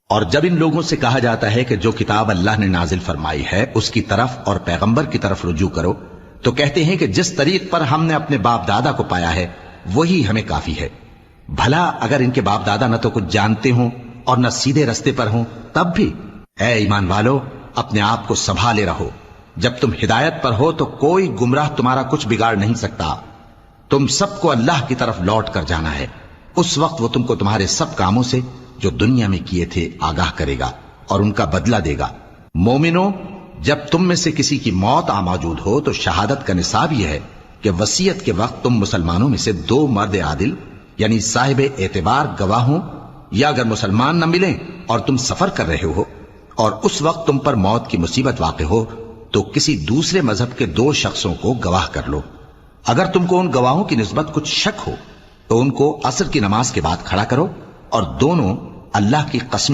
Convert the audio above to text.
اور جب ان لوگوں سے کہا جاتا ہے کہ جو کتاب اللہ نے نازل فرمائی ہے اس کی طرف اور پیغمبر کی طرف رجوع کرو، تو کہتے ہیں کہ جس طریق پر ہم نے اپنے باپ دادا کو پایا ہے وہی ہمیں کافی ہے۔ بھلا اگر ان کے باپ دادا نہ تو کچھ جانتے ہوں اور نہ سیدھے رستے پر ہوں تب بھی؟ اے ایمان والو، اپنے آپ کو سنبھالے رہو، جب تم ہدایت پر ہو تو کوئی گمراہ تمہارا کچھ بگاڑ نہیں سکتا۔ تم سب کو اللہ کی طرف لوٹ کر جانا ہے، اس وقت وہ تم کو تمہارے سب کاموں سے جو دنیا میں کیے تھے آگاہ کرے گا اور ان کا بدلہ دے گا۔ مومنو، جب تم میں سے کسی کی موت آ موجود ہو تو شہادت کا نصاب یہ ہے کہ وصیت کے وقت تم مسلمانوں میں سے 2 مرد عادل یعنی صاحب اعتبار گواہ ہوں، یا اگر مسلمان نہ ملیں اور تم سفر کر رہے ہو اور اس وقت تم پر موت کی مصیبت واقع ہو تو کسی دوسرے مذہب کے 2 شخصوں کو گواہ کر لو۔ اگر تم کو ان گواہوں کی نسبت کچھ شک ہو تو ان کو عصر کی نماز کے بعد کھڑا کرو اور دونوں اللہ کی قسمیں